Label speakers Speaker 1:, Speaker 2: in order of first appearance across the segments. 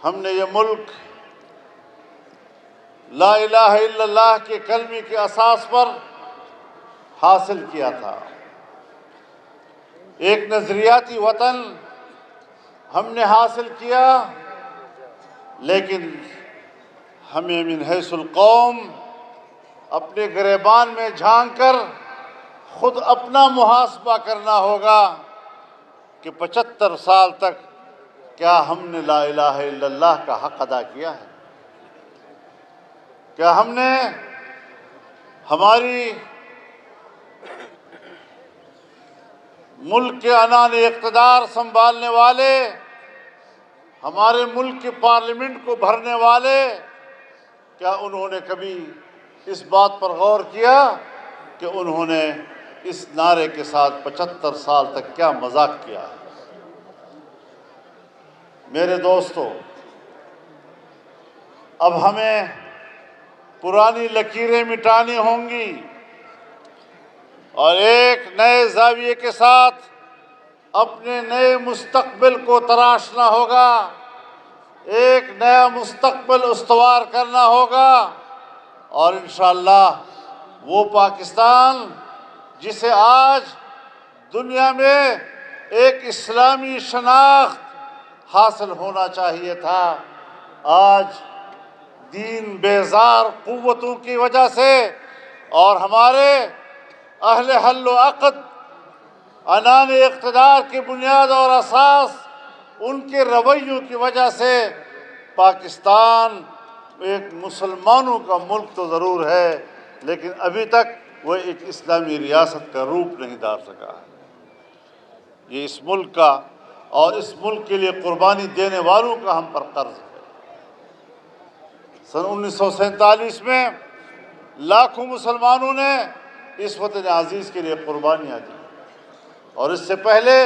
Speaker 1: ہم نے یہ ملک لا الہ الا اللہ کے کلمے کے اساس پر حاصل کیا تھا۔ ایک نظریاتی وطن ہم نے حاصل کیا، لیکن ہمیں من حیث القوم اپنے گریبان میں جھانک کر خود اپنا محاسبہ کرنا ہوگا کہ 75 سال تک کیا ہم نے لا الہ الا اللہ کا حق ادا کیا ہے؟ کیا ہم نے ہماری ملک کے عنان اقتدار سنبھالنے والے، ہمارے ملک کی پارلیمنٹ کو بھرنے والے، کیا انہوں نے کبھی اس بات پر غور کیا کہ انہوں نے اس نعرے کے ساتھ 75 سال تک کیا مذاق کیا؟ میرے دوستو، اب ہمیں پرانی لکیریں مٹانی ہوں گی اور ایک نئے زاویے کے ساتھ اپنے نئے مستقبل کو تراشنا ہوگا، ایک نیا مستقبل استوار کرنا ہوگا، اور انشاءاللہ وہ پاکستان جسے آج دنیا میں ایک اسلامی شناخت حاصل ہونا چاہیے تھا، آج دین بیزار قوتوں کی وجہ سے اور ہمارے اہل حل و عقد عنان اقتدار کی بنیاد اور اساس ان کے رویوں کی وجہ سے پاکستان ایک مسلمانوں کا ملک تو ضرور ہے، لیکن ابھی تک وہ ایک اسلامی ریاست کا روپ نہیں دھار سکا ہے۔ یہ اس ملک کا اور اس ملک کے لیے قربانی دینے والوں کا ہم پر قرض ہے۔ سن 1947 میں لاکھوں مسلمانوں نے اس وطن عزیز کے لیے قربانیاں دی، اور اس سے پہلے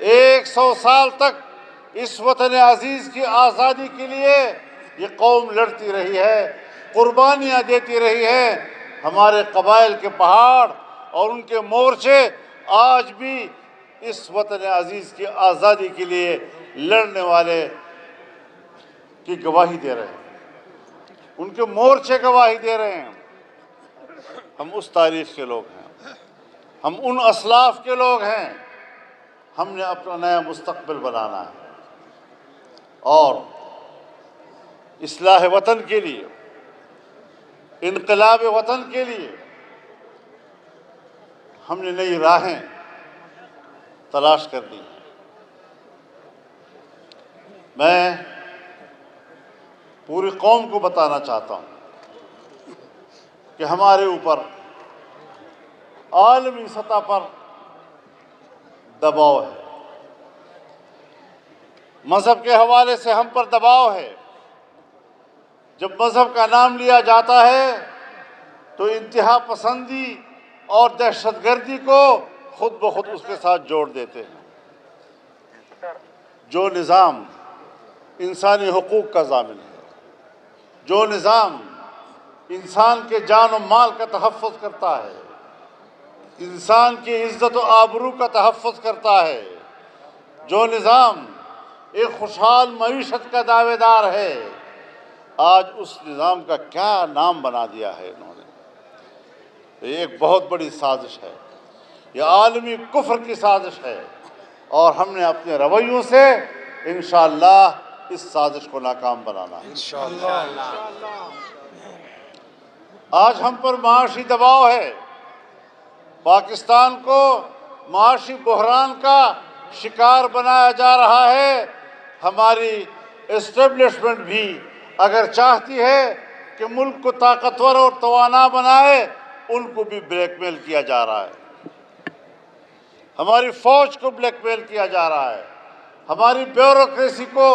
Speaker 1: 100 سال تک اس وطن عزیز کی آزادی کے لیے یہ قوم لڑتی رہی ہے، قربانیاں دیتی رہی ہے۔ ہمارے قبائل کے پہاڑ اور ان کے مورچے آج بھی اس وطن عزیز کی آزادی کے لیے لڑنے والے کی گواہی دے رہے ہیں، ان کے مورچے گواہی دے رہے ہیں۔ ہم اس تاریخ کے لوگ ہیں، ہم ان اسلاف کے لوگ ہیں۔ ہم نے اپنا نیا مستقبل بنانا ہے، اور اصلاح وطن کے لیے، انقلاب وطن کے لیے ہم نے نئی راہیں تلاش کرنی ہے۔ میں پوری قوم کو بتانا چاہتا ہوں کہ ہمارے اوپر عالمی سطح پر دباؤ ہے، مذہب کے حوالے سے ہم پر دباؤ ہے۔ جب مذہب کا نام لیا جاتا ہے تو انتہا پسندی اور دہشت گردی کو خود بخود اس کے ساتھ جوڑ دیتے ہیں۔ جو نظام انسانی حقوق کا ضامن ہے، جو نظام انسان کے جان و مال کا تحفظ کرتا ہے، انسان کی عزت و آبرو کا تحفظ کرتا ہے، جو نظام ایک خوشحال معیشت کا دعوے دار ہے، آج اس نظام کا کیا نام بنا دیا ہے انہوں نے۔ یہ ایک بہت بڑی سازش ہے، یہ عالمی کفر کی سازش ہے، اور ہم نے اپنے رویوں سے انشاءاللہ اس سازش کو ناکام بنانا ہے۔ آج ہم پر معاشی دباؤ ہے، پاکستان کو معاشی بحران کا شکار بنایا جا رہا ہے۔ ہماری اسٹیبلشمنٹ بھی اگر چاہتی ہے کہ ملک کو طاقتور اور توانا بنائے، ان کو بھی بلیک میل کیا جا رہا ہے، ہماری فوج کو بلیک میل کیا جا رہا ہے، ہماری بیوروکریسی کو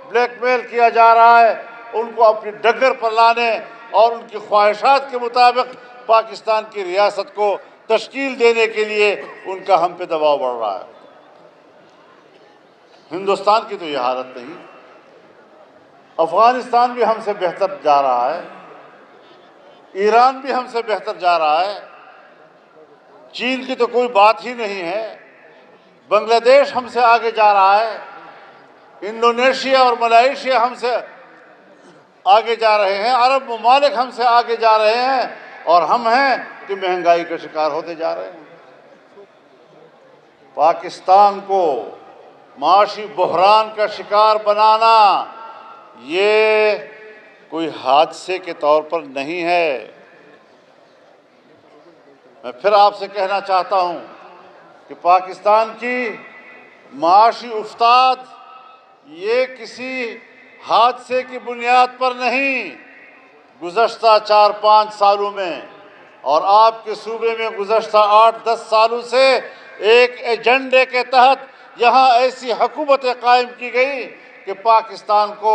Speaker 1: بلیک میل کیا جا رہا ہے، ان کو اپنی ڈگر پر لانے اور ان کی خواہشات کے مطابق پاکستان کی ریاست کو تشکیل دینے کے لیے ان کا ہم پہ دباؤ بڑھ رہا ہے۔ ہندوستان کی تو یہ حالت نہیں، افغانستان بھی ہم سے بہتر جا رہا ہے، ایران بھی ہم سے بہتر جا رہا ہے، چین کی تو کوئی بات ہی نہیں ہے، بنگلہ دیش ہم سے آگے جا رہا ہے، انڈونیشیا اور ملائیشیا ہم سے آگے جا رہے ہیں، عرب ممالک ہم سے آگے جا رہے ہیں، اور ہم ہیں کہ مہنگائی کا شکار ہوتے جا رہے ہیں۔ پاکستان کو معاشی بحران کا شکار بنانا یہ کوئی حادثے کے طور پر نہیں ہے۔ میں پھر آپ سے کہنا چاہتا ہوں کہ پاکستان کی معاشی افتاد یہ کسی حادثے کی بنیاد پر نہیں، گزشتہ 4-5 سالوں میں اور آپ کے صوبے میں گزشتہ 8-10 سالوں سے ایک ایجنڈے کے تحت یہاں ایسی حکومتیں قائم کی گئی کہ پاکستان کو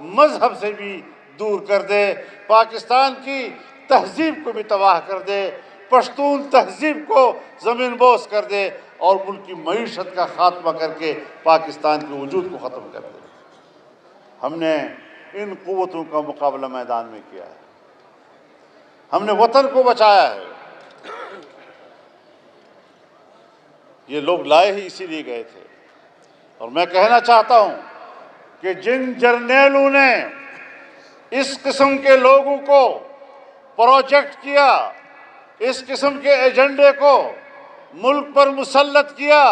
Speaker 1: مذہب سے بھی دور کر دے، پاکستان کی تہذیب کو بھی تباہ کر دے، پشتون تہذیب کو زمین بوس کر دے، اور ملک کی معیشت کا خاتمہ کر کے پاکستان کے وجود کو ختم کر دے۔ ہم نے ان قوتوں کا مقابلہ میدان میں کیا ہے، ہم نے وطن کو بچایا ہے۔ یہ لوگ لائے ہی اسی لیے گئے تھے، اور میں کہنا چاہتا ہوں کہ جن جرنیلوں نے اس قسم کے لوگوں کو پروجیکٹ کیا، اس قسم کے ایجنڈے کو ملک پر مسلط کیا،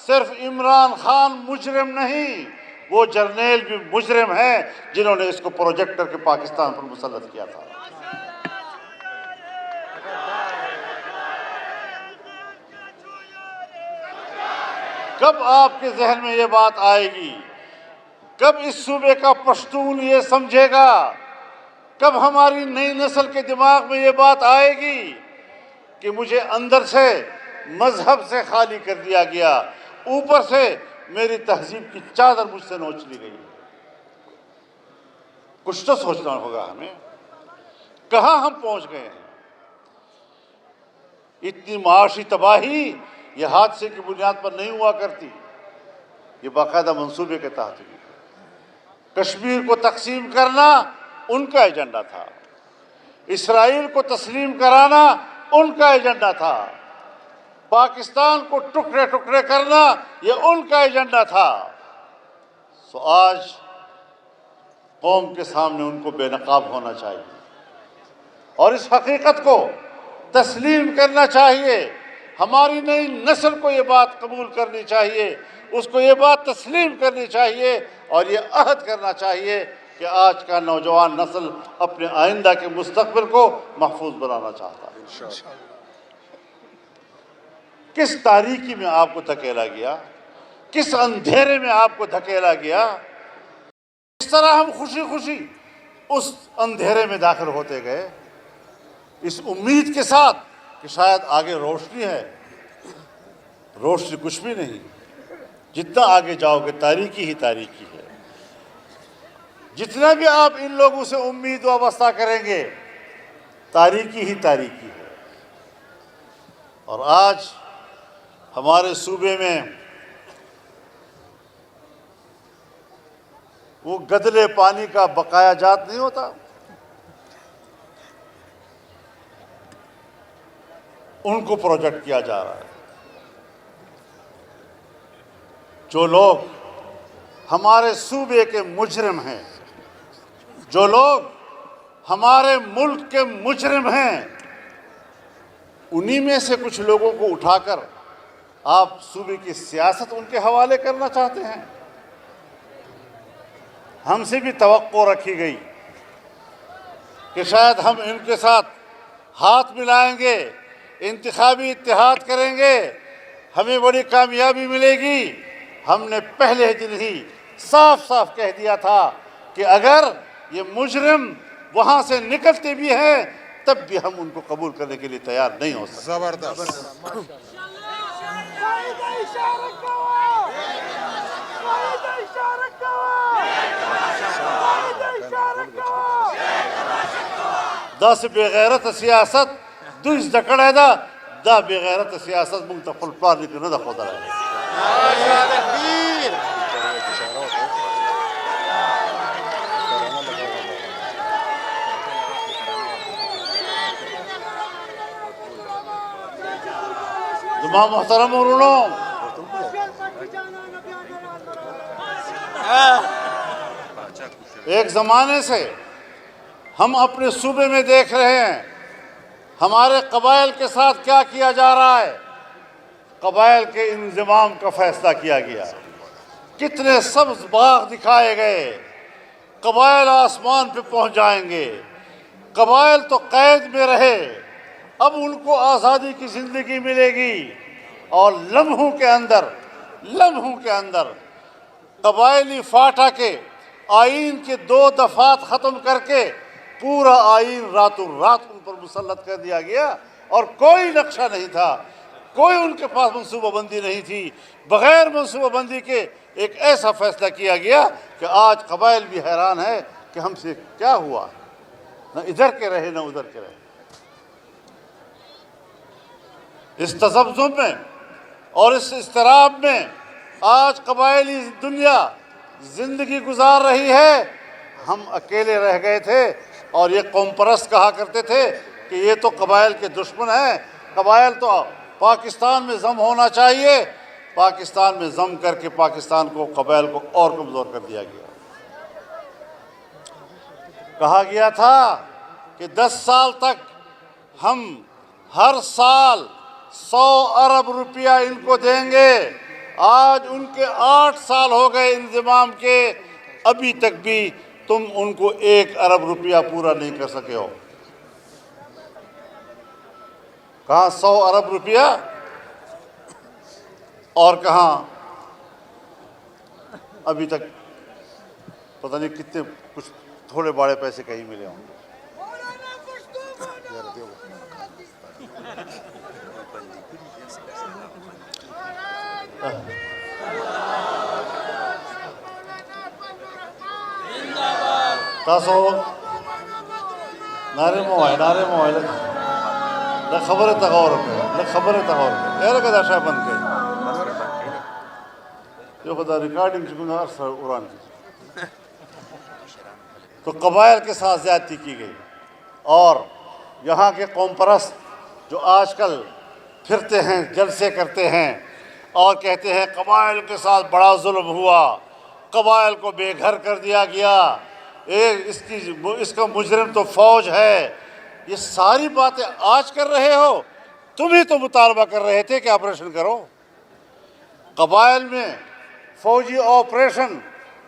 Speaker 1: صرف عمران خان مجرم نہیں، وہ جرنیل بھی مجرم ہیں جنہوں نے اس کو پروجیکٹ کر کے پاکستان پر مسلط کیا تھا۔ کب آپ کے ذہن میں یہ بات آئے گی؟ کب اس صوبے کا پشتون یہ سمجھے گا؟ کب ہماری نئی نسل کے دماغ میں یہ بات آئے گی کہ مجھے اندر سے مذہب سے خالی کر دیا گیا، اوپر سے میری تہذیب کی چادر مجھ سے نوچ لی گئی؟ کچھ تو سوچنا ہوگا ہمیں، کہاں ہم پہنچ گئے ہیں؟ اتنی معاشی تباہی یہ حادثے کی بنیاد پر نہیں ہوا کرتی، یہ باقاعدہ منصوبے کے تحت ہوئی۔ کشمیر کو تقسیم کرنا ان کا ایجنڈا تھا، اسرائیل کو تسلیم کرانا ان کا ایجنڈا تھا، پاکستان کو ٹکڑے ٹکڑے کرنا یہ ان کا ایجنڈا تھا۔ سو آج قوم کے سامنے ان کو بے نقاب ہونا چاہیے اور اس حقیقت کو تسلیم کرنا چاہیے۔ ہماری نئی نسل کو یہ بات قبول کرنی چاہیے، اس کو یہ بات تسلیم کرنی چاہیے، اور یہ عہد کرنا چاہیے کہ آج کا نوجوان نسل اپنے آئندہ کے مستقبل کو محفوظ بنانا چاہتا ہے۔ کس تاریکی میں آپ کو دھکیلا گیا، کس اندھیرے میں آپ کو دھکیلا گیا، اس طرح ہم خوشی خوشی اس اندھیرے میں داخل ہوتے گئے، اس امید کے ساتھ کہ شاید آگے روشنی ہے۔ روشنی کچھ بھی نہیں، جتنا آگے جاؤ گے تاریکی ہی تاریکی ہے۔ جتنا بھی آپ ان لوگوں سے امید وابستہ کریں گے تاریکی ہی تاریکی ہے۔ اور آج ہمارے صوبے میں وہ گدلے پانی کا بقایا جات نہیں ہوتا، ان کو پروجیکٹ کیا جا رہا ہے۔ جو لوگ ہمارے صوبے کے مجرم ہیں، جو لوگ ہمارے ملک کے مجرم ہیں، انہی میں سے کچھ لوگوں کو اٹھا کر آپ صوبے کی سیاست ان کے حوالے کرنا چاہتے ہیں۔ ہم سے بھی توقع رکھی گئی کہ شاید ہم ان کے ساتھ ہاتھ ملائیں گے، انتخابی اتحاد کریں گے، ہمیں بڑی کامیابی ملے گی۔ ہم نے پہلے دن ہی صاف صاف کہہ دیا تھا کہ اگر یہ مجرم وہاں سے نکلتے بھی ہیں تب بھی ہم ان کو قبول کرنے کے لیے تیار نہیں ہو سکتے۔
Speaker 2: زبردست۔
Speaker 1: دا سے بغیرت سیاست دویس دکڑ ہے دا بغیرت سیاست منتقل پلار نکنه دا خود رہے۔ زما محترم ورونو، ایک زمانے سے ہم اپنے صوبے میں دیکھ رہے ہیں ہمارے قبائل کے ساتھ کیا کیا جا رہا ہے۔ قبائل کے انضمام کا فیصلہ کیا گیا، کتنے سبز باغ دکھائے گئے، قبائل آسمان پہ پہنچ جائیں گے، قبائل تو قید میں رہے، اب ان کو آزادی کی زندگی ملے گی، اور لمحوں کے اندر قبائلی فاٹا کے آئین کے 2 دفعات ختم کر کے پورا آئین راتوں رات ان پر مسلط کر دیا گیا، اور کوئی نقشہ نہیں تھا، کوئی ان کے پاس منصوبہ بندی نہیں تھی۔ بغیر منصوبہ بندی کے ایک ایسا فیصلہ کیا گیا کہ آج قبائل بھی حیران ہے کہ ہم سے کیا ہوا، نہ ادھر کے رہے نہ ادھر کے رہے۔ اس تذبذب میں اور اس اضطراب میں آج قبائلی دنیا زندگی گزار رہی ہے۔ ہم اکیلے رہ گئے تھے، اور یہ قوم پرست کہا کرتے تھے کہ یہ تو قبائل کے دشمن ہیں، قبائل تو پاکستان میں ضم ہونا چاہیے۔ پاکستان میں ضم کر کے پاکستان کو، قبائل کو اور کمزور کر دیا گیا۔ کہا گیا تھا کہ 10 سال تک ہم ہر سال 100 ارب روپیہ ان کو دیں گے۔ آج ان کے 8 سال ہو گئے انضمام کے، ابھی تک بھی تم ان کو 1 ارب روپیہ پورا نہیں کر سکے ہو۔ کہاں 100 ارب روپیہ، اور کہاں ابھی تک پتہ نہیں کتنے، کچھ تھوڑے بڑے پیسے کہیں ملے ہوں گے۔ تاسو نعرے موائے لگ خبر تغور اے لگا دا شاہ بند گئی یہ خدا ریکارڈنگ چکو نا ارسا اوران کی۔ تو قبائل کے ساتھ زیادتی کی گئی، اور یہاں کے قوم پرست جو آج کل پھرتے ہیں، جلسے کرتے ہیں اور کہتے ہیں قبائل کے ساتھ بڑا ظلم ہوا، قبائل کو بے گھر کر دیا گیا، اس کا مجرم تو فوج ہے، یہ ساری باتیں آج کر رہے ہو۔ تم ہی تو مطالبہ کر رہے تھے کہ آپریشن کرو۔ قبائل میں فوجی آپریشن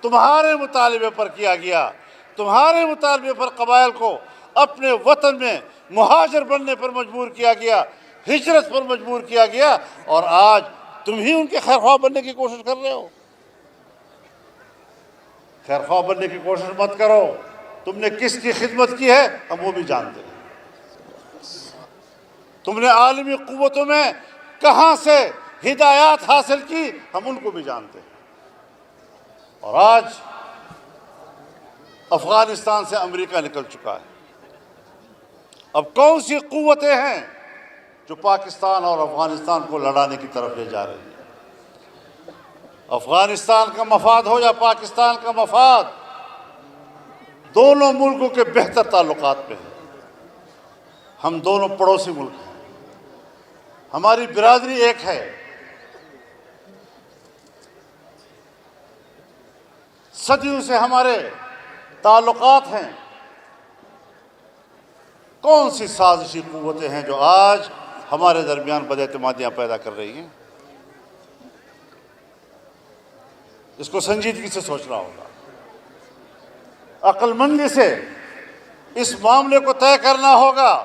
Speaker 1: تمہارے مطالبے پر کیا گیا، تمہارے مطالبے پر قبائل کو اپنے وطن میں مہاجر بننے پر مجبور کیا گیا، ہجرت پر مجبور کیا گیا، اور آج تم ہی ان کے خیرخواہ بننے کی کوشش کر رہے ہو۔ خیرخواہ بننے کی کوشش مت کرو، تم نے کس کی خدمت کی ہے ہم وہ بھی جانتے ہیں۔ تم نے عالمی قوتوں میں کہاں سے ہدایات حاصل کی ہم ان کو بھی جانتے ہیں۔ اور آج افغانستان سے امریکہ نکل چکا ہے، اب کون سی قوتیں ہیں جو پاکستان اور افغانستان کو لڑانے کی طرف لے جا رہی ہیں؟ افغانستان کا مفاد ہو یا پاکستان کا مفاد، دونوں ملکوں کے بہتر تعلقات پہ ہیں۔ ہم دونوں پڑوسی ملک ہیں، ہماری برادری ایک ہے، صدیوں سے ہمارے تعلقات ہیں۔ کون سی سازشی قوتیں ہیں جو آج ہمارے درمیان بد اعتمادیاں پیدا کر رہی ہیں؟ اس کو سنجیدگی سے سوچنا ہوگا، عقل مندی سے اس معاملے کو طے کرنا ہوگا۔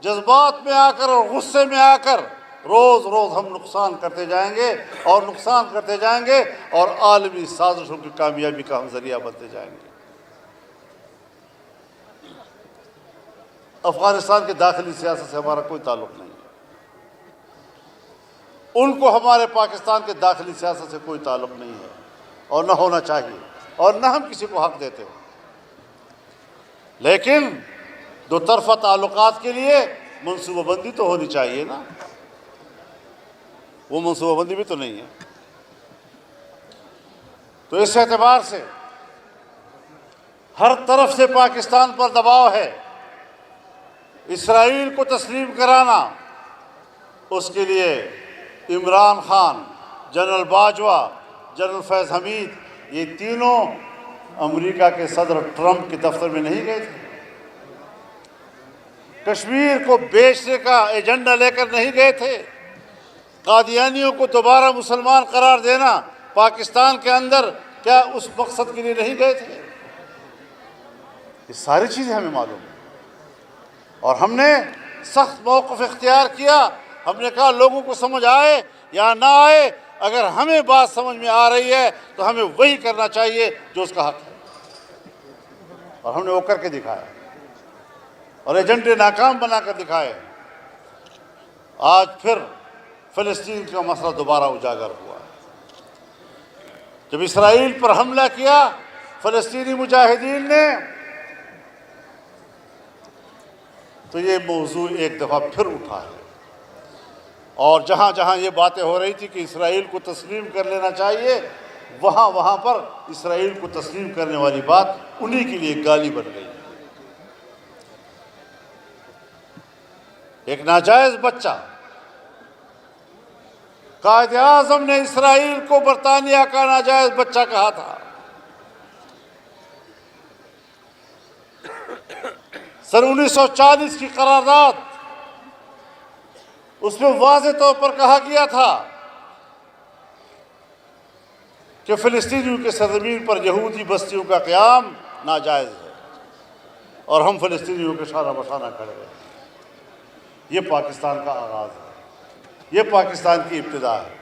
Speaker 1: جذبات میں آ کر اور غصے میں آ کر روز روز ہم نقصان کرتے جائیں گے اور نقصان کرتے جائیں گے، اور عالمی سازشوں کی کامیابی کا ہم ذریعہ بنتے جائیں گے۔ افغانستان کے داخلی سیاست سے ہمارا کوئی تعلق نہیں ہے، ان کو ہمارے پاکستان کے داخلی سیاست سے کوئی تعلق نہیں ہے، اور نہ ہونا چاہیے، اور نہ ہم کسی کو حق دیتے ہیں۔ لیکن دو طرفہ تعلقات کے لیے منصوبہ بندی تو ہونی چاہیے نا، وہ منصوبہ بندی بھی تو نہیں ہے۔ تو اس اعتبار سے ہر طرف سے پاکستان پر دباؤ ہے۔ اسرائیل کو تسلیم کرانا، اس کے لیے عمران خان، جنرل باجوہ، جنرل فیض حمید، یہ تینوں امریکہ کے صدر ٹرمپ کے دفتر میں نہیں گئے تھے، کشمیر کو بیچنے کا ایجنڈا لے کر نہیں گئے تھے، قادیانیوں کو دوبارہ مسلمان قرار دینا پاکستان کے اندر کیا اس مقصد کے لیے نہیں گئے تھے؟ یہ ساری چیزیں ہمیں معلوم ہیں، اور ہم نے سخت موقف اختیار کیا۔ ہم نے کہا لوگوں کو سمجھ آئے یا نہ آئے، اگر ہمیں بات سمجھ میں آ رہی ہے تو ہمیں وہی کرنا چاہیے جو اس کا حق ہے، اور ہم نے وہ کر کے دکھایا اور ایجنڈے ناکام بنا کر دکھائے۔ آج پھر فلسطین کا مسئلہ دوبارہ اجاگر ہوا۔ جب اسرائیل پر حملہ کیا فلسطینی مجاہدین نے تو یہ موضوع ایک دفعہ پھر اٹھا ہے، اور جہاں جہاں یہ باتیں ہو رہی تھی کہ اسرائیل کو تسلیم کر لینا چاہیے، وہاں پر اسرائیل کو تسلیم کرنے والی بات انہی کے لیے گالی بن گئی۔ ایک ناجائز بچہ، قائد اعظم نے اسرائیل کو برطانیہ کا ناجائز بچہ کہا تھا۔ سن 1940 کی قرارداد، اس میں واضح طور پر کہا گیا تھا کہ فلسطینیوں کے سرزمین پر یہودی بستیوں کا قیام ناجائز ہے، اور ہم فلسطینیوں کے شانہ بشانہ کھڑے ہیں۔ یہ پاکستان کا آغاز ہے، یہ پاکستان کی ابتدا ہے،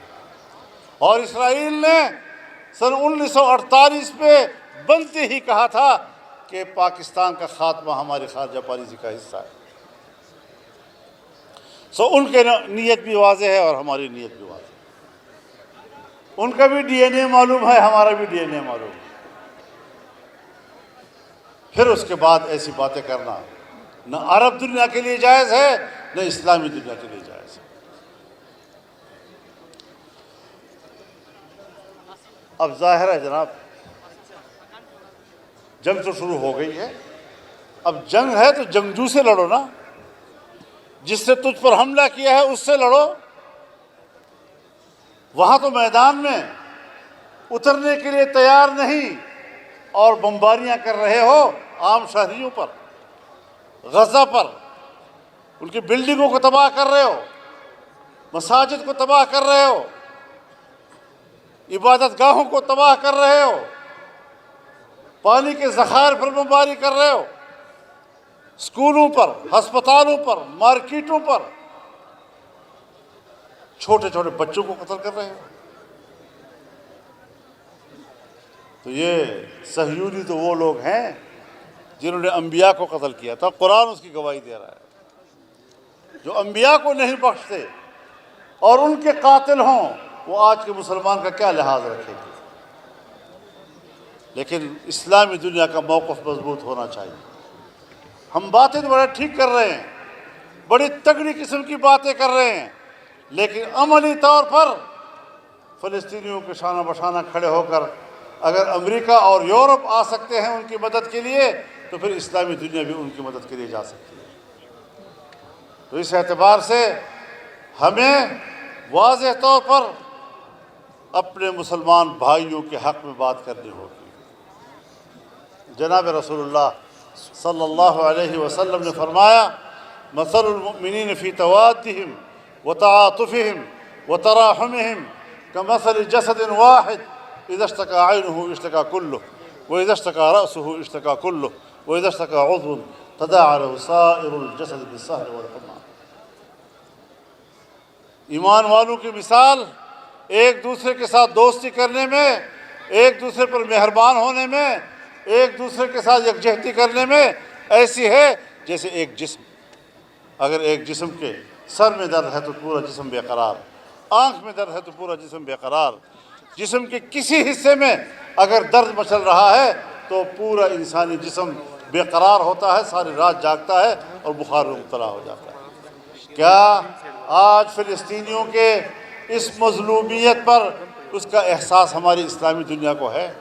Speaker 1: اور اسرائیل نے سن 1948 میں بنتے ہی کہا تھا کہ پاکستان کا خاتمہ ہماری خارجہ پالیسی کا حصہ ہے۔ ان کے نیت بھی واضح ہے اور ہماری نیت بھی واضح ہے۔ ان کا بھی ڈی این اے معلوم ہے، ہمارا بھی ڈی این اے معلوم ہے۔ پھر اس کے بعد ایسی باتیں کرنا نہ عرب دنیا کے لیے جائز ہے، نہ اسلامی دنیا کے لیے جائز ہے۔ اب ظاہر ہے جناب، جنگ تو شروع ہو گئی ہے۔ اب جنگ ہے تو جنگجو سے لڑو نا، جس نے تجھ پر حملہ کیا ہے اس سے لڑو۔ وہاں تو میدان میں اترنے کے لیے تیار نہیں، اور بمباریاں کر رہے ہو عام شہریوں پر، غزہ پر، ان کی بلڈنگوں کو تباہ کر رہے ہو، مساجد کو تباہ کر رہے ہو، عبادت گاہوں کو تباہ کر رہے ہو، پانی کے ذخائر پر بمباری کر رہے ہو، اسکولوں پر، ہسپتالوں پر، مارکیٹوں پر، چھوٹے چھوٹے بچوں کو قتل کر رہے ہو۔ تو یہ صہیونی تو وہ لوگ ہیں جنہوں نے انبیاء کو قتل کیا تھا، قرآن اس کی گواہی دے رہا ہے۔ جو انبیاء کو نہیں بخشتے اور ان کے قاتل ہوں، وہ آج کے مسلمان کا کیا لحاظ رکھیں گے؟ لیکن اسلامی دنیا کا موقف مضبوط ہونا چاہیے۔ ہم باتیں تو بڑا ٹھیک کر رہے ہیں، بڑی تگڑی قسم کی باتیں کر رہے ہیں، لیکن عملی طور پر فلسطینیوں کے شانہ بشانہ کھڑے ہو کر اگر امریکہ اور یورپ آ سکتے ہیں ان کی مدد کے لیے، تو پھر اسلامی دنیا بھی ان کی مدد کے لیے جا سکتی ہے۔ تو اس اعتبار سے ہمیں واضح طور پر اپنے مسلمان بھائیوں کے حق میں بات کرنی ہوگی۔ جناب رسول اللہ صلی اللہ علیہ وسلم نے فرمایا، مثل المؤمنین فی توادہم وتعاطفہم وتراحمہم کمثل جسد واحد اذا اشتكى عینہ اشتكى کلہ واذا اشتكى رأسہ اشتكى کلہ واذا اشتكى عضو تداعى له سائر الجسد بالسہر والحمى۔ ایمان والوں کی مثال ایک دوسرے کے ساتھ دوستی کرنے میں، ایک دوسرے پر مہربان ہونے میں، ایک دوسرے کے ساتھ یکجہتی کرنے میں ایسی ہے جیسے ایک جسم، اگر ایک جسم کے سر میں درد ہے تو پورا جسم بے قرار، آنکھ میں درد ہے تو پورا جسم بے قرار، جسم کے کسی حصے میں اگر درد مچل رہا ہے تو پورا انسانی جسم بے قرار ہوتا ہے، ساری رات جاگتا ہے اور بخار میں مبتلا ہو جاتا ہے۔ کیا آج فلسطینیوں کے اس مظلومیت پر اس کا احساس ہماری اسلامی دنیا کو ہے؟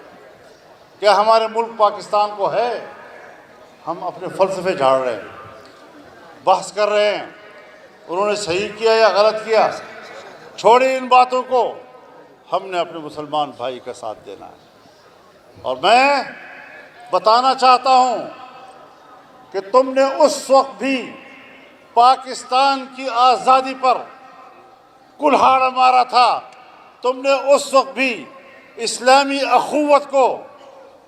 Speaker 1: کیا ہمارے ملک پاکستان کو ہے؟ ہم اپنے فلسفے جھاڑ رہے ہیں، بحث کر رہے ہیں، انہوں نے صحیح کیا یا غلط کیا، چھوڑیں ان باتوں کو۔ ہم نے اپنے مسلمان بھائی کا ساتھ دینا ہے، اور میں بتانا چاہتا ہوں کہ تم نے اس وقت بھی پاکستان کی آزادی پر کلہاڑ مارا تھا، تم نے اس وقت بھی اسلامی اخوت کو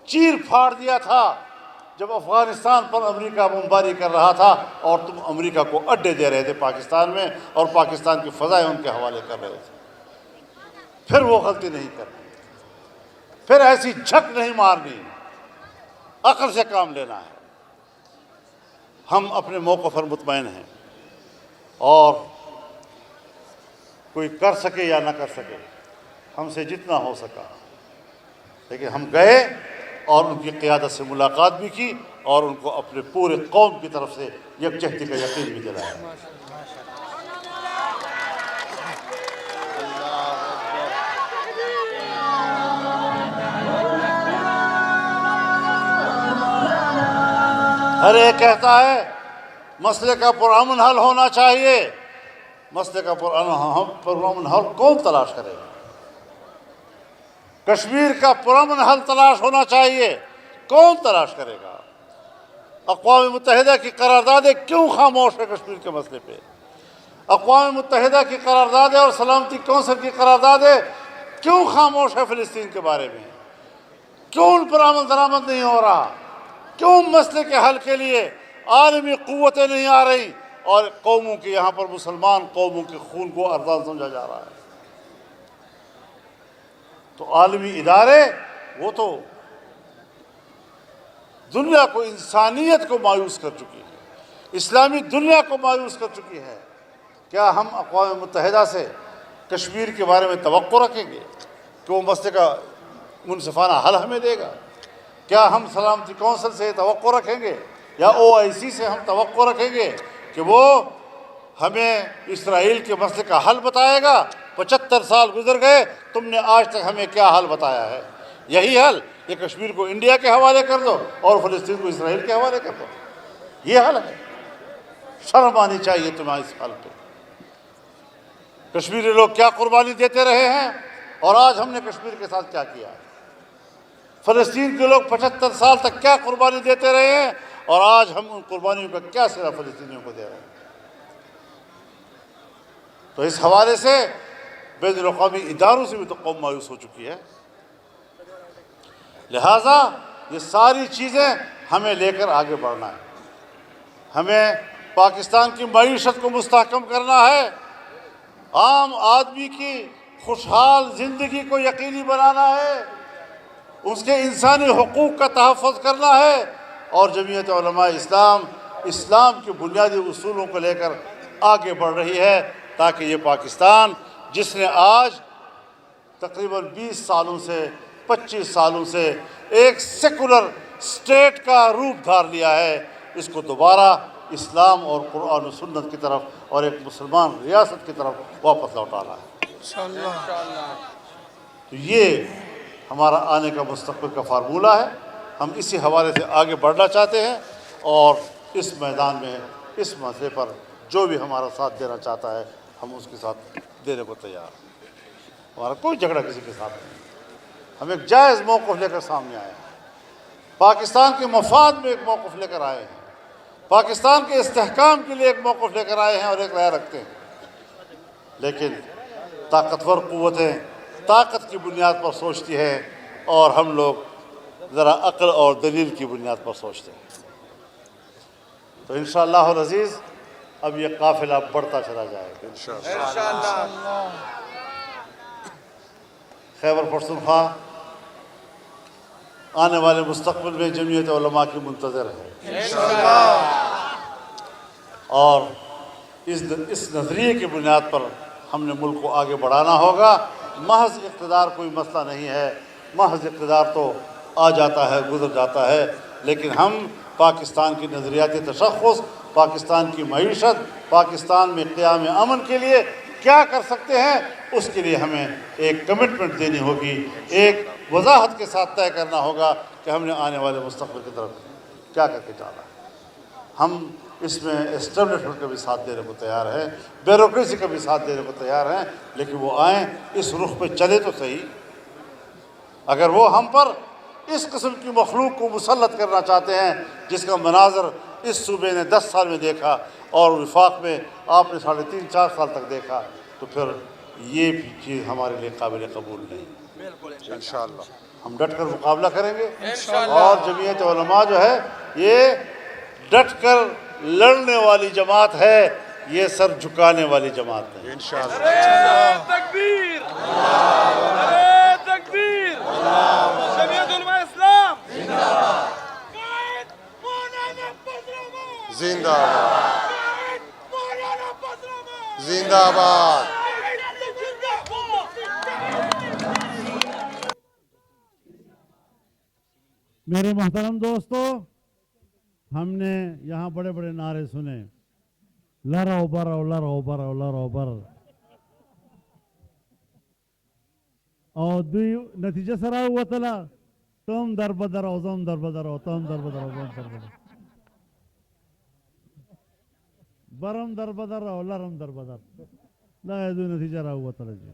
Speaker 1: چیر پھاڑ دیا تھا جب افغانستان پر امریکہ بمباری کر رہا تھا اور تم امریکہ کو اڈے دے رہے تھے پاکستان میں، اور پاکستان کی فضائیں ان کے حوالے کر رہے تھے۔ پھر وہ غلطی نہیں کرنی، پھر ایسی جھک نہیں مارنی، عقل سے کام لینا ہے۔ ہم اپنے موقف پر مطمئن ہیں، اور کوئی کر سکے یا نہ کر سکے، ہم سے جتنا ہو سکا، لیکن ہم گئے اور ان کی قیادت سے ملاقات بھی کی اور ان کو اپنے پورے قوم کی طرف سے یکجہتی کا یقین بھی دلایا۔ ہر ایک کہتا ہے مسئلے کا پرامن حل ہونا چاہیے، مسئلے کا پرامن حل کون تلاش کرے گا؟ کشمیر کا پرامن حل تلاش ہونا چاہیے، کون تلاش کرے گا؟ اقوام متحدہ کی قراردادیں کیوں خاموش ہے کشمیر کے مسئلے پہ؟ اقوام متحدہ کی قراردادیں اور سلامتی کونسل کی قراردادیں کیوں خاموش ہے فلسطین کے بارے میں؟ کیوں ان پر عمل درآمد نہیں ہو رہا؟ کیوں مسئلے کے حل کے لیے عالمی قوتیں نہیں آ رہی اور قوموں کے یہاں پر مسلمان قوموں کے خون کو ارزاں سمجھا جا رہا ہے؟ تو عالمی ادارے وہ تو دنیا کو، انسانیت کو مایوس کر چکی ہے، اسلامی دنیا کو مایوس کر چکی ہے۔ کیا ہم اقوام متحدہ سے کشمیر کے بارے میں توقع رکھیں گے کہ وہ مسئلے کا منصفانہ حل ہمیں دے گا؟ کیا ہم سلامتی کونسل سے توقع رکھیں گے یا OIC سے ہم توقع رکھیں گے کہ وہ ہمیں اسرائیل کے مسئلے کا حل بتائے گا؟ 75 سال گزر گئے، تم نے آج تک ہمیں کیا حل بتایا ہے؟ یہی حل کہ کشمیر کو انڈیا کے حوالے کر دو اور فلسطین کو اسرائیل کے حوالے کر دو، یہ حل ہے؟ شرم آنی چاہیے تمہیں اس حل پہ۔ کشمیری لوگ کیا قربانی دیتے رہے ہیں اور آج ہم نے کشمیر کے ساتھ کیا کیا ہے؟ فلسطین کے لوگ 75 سال تک کیا قربانی دیتے رہے ہیں اور آج ہم ان قربانیوں کا کیا صلہ فلسطینیوں کو دے رہے ہیں؟ تو اس حوالے سے بین الاقوامی اداروں سے بھی تو قوم مایوس ہو چکی ہے۔ لہٰذا یہ ساری چیزیں ہمیں لے کر آگے بڑھنا ہے۔ ہمیں پاکستان کی معیشت کو مستحکم کرنا ہے، عام آدمی کی خوشحال زندگی کو یقینی بنانا ہے، اس کے انسانی حقوق کا تحفظ کرنا ہے، اور جمعیت علماء اسلام کے بنیادی اصولوں کو لے کر آگے بڑھ رہی ہے تاکہ یہ پاکستان جس نے آج تقریباً 20 سالوں سے 25 سالوں سے ایک سیکولر اسٹیٹ کا روپ دھار لیا ہے، اس کو دوبارہ اسلام اور قرآن و سنت کی طرف اور ایک مسلمان ریاست کی طرف واپس لوٹانا ہے انشاءاللہ۔ تو یہ ہمارا آنے کا مستقبل کا فارمولہ ہے۔ ہم اسی حوالے سے آگے بڑھنا چاہتے ہیں اور اس میدان میں اس مسئلے پر جو بھی ہمارا ساتھ دینا چاہتا ہے ہم اس کے ساتھ دینے کو تیار ہیں۔ ہمارا کوئی جھگڑا کسی کے ساتھ نہیں، ہم ایک جائز موقف لے کر سامنے آئے ہیں، پاکستان کے مفاد میں ایک موقف لے کر آئے ہیں، پاکستان کے استحکام کے لیے ایک موقف لے کر آئے ہیں اور ایک رائے رکھتے ہیں۔ لیکن طاقتور قوتیں طاقت کی بنیاد پر سوچتی ہے اور ہم لوگ ذرا عقل اور دلیل کی بنیاد پر سوچتے ہیں۔ تو انشاءاللہ العزیز اب یہ قافلہ بڑھتا چلا جائے گا انشاءاللہ۔ خیبر پختونخوا آنے والے مستقبل میں جمعیت علماء کی منتظر ہے اور اس نظریے کی بنیاد پر ہم نے ملک کو آگے بڑھانا ہوگا۔ محض اقتدار کوئی مسئلہ نہیں ہے، محض اقتدار تو آ جاتا ہے گزر جاتا ہے، لیکن ہم پاکستان کی نظریاتی تشخص، پاکستان کی معیشت، پاکستان میں قیام امن کے لیے کیا کر سکتے ہیں، اس کے لیے ہمیں ایک کمٹمنٹ دینی ہوگی، ایک وضاحت کے ساتھ طے کرنا ہوگا کہ ہم نے آنے والے مستقبل کی طرف کیا کر کے جانا ہے۔ ہم اس میں اسٹیبلشمنٹ کا بھی ساتھ دینے کو تیار ہیں، بیوروکریسی کا بھی ساتھ دینے کو تیار ہیں، لیکن وہ آئیں اس رخ پہ چلے تو صحیح۔ اگر وہ ہم پر اس قسم کی مخلوق کو مسلط کرنا چاہتے ہیں جس کا مناظر اس صوبے نے 10 سال میں دیکھا اور وفاق میں آپ نے 3.5-4 سال تک دیکھا، تو پھر یہ بھی چیز ہمارے لیے قابل قبول نہیں۔
Speaker 2: انشاءاللہ
Speaker 1: ہم ڈٹ کر مقابلہ کریں گے، اور جمعیت علماء جو ہے یہ ڈٹ کر لڑنے والی جماعت ہے، یہ سر جھکانے والی جماعت ہے۔
Speaker 2: انشاءاللہ
Speaker 3: تکبیر، تکبیر، جمعیت علماء اسلام قائد مولانا فضل
Speaker 2: زندہ باد،
Speaker 3: قائد مولانا فضل
Speaker 2: زندہ باد۔
Speaker 4: میرے محترم دوستو، ہم نے یہاں بڑے بڑے نعرے سنے، لرو برو لرو برو لرو بر، اور دوی نتیجہ سرا ہوا تلا تم در بدر او زم در بدر او تم در بدر او زم در بدر، برم در بدر او لرم در بدر، دا دوی نتیجہ رہا ہوا تلا جی۔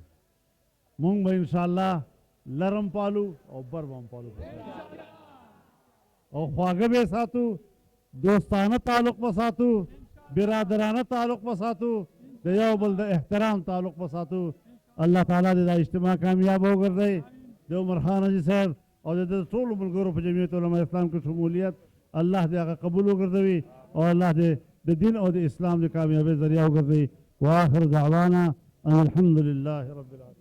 Speaker 4: مونگ بھائی انشاءاللہ لرم پالو اور برم پالو، اور خواگہ بے ساتو، دوستانہ تعلق بساتو، برادرانہ تعلق بساتو، دیو بلد احترام تعلق بساتو۔ اللہ تعالیٰ دے دا اجتماع کامیاب ہو کر دے، دے عمر خان حاجی صاحب اور دے طول ملگروں پر جمعیت علماء اسلام کی شمولیت اللہ دے آقا قبول ہو کر دے، اور اللہ دے دین اور دے اسلام دے کامیاب ذریعہ ہو کر دے۔ وآخر دعوانا ان الحمدللہ رب العالمین۔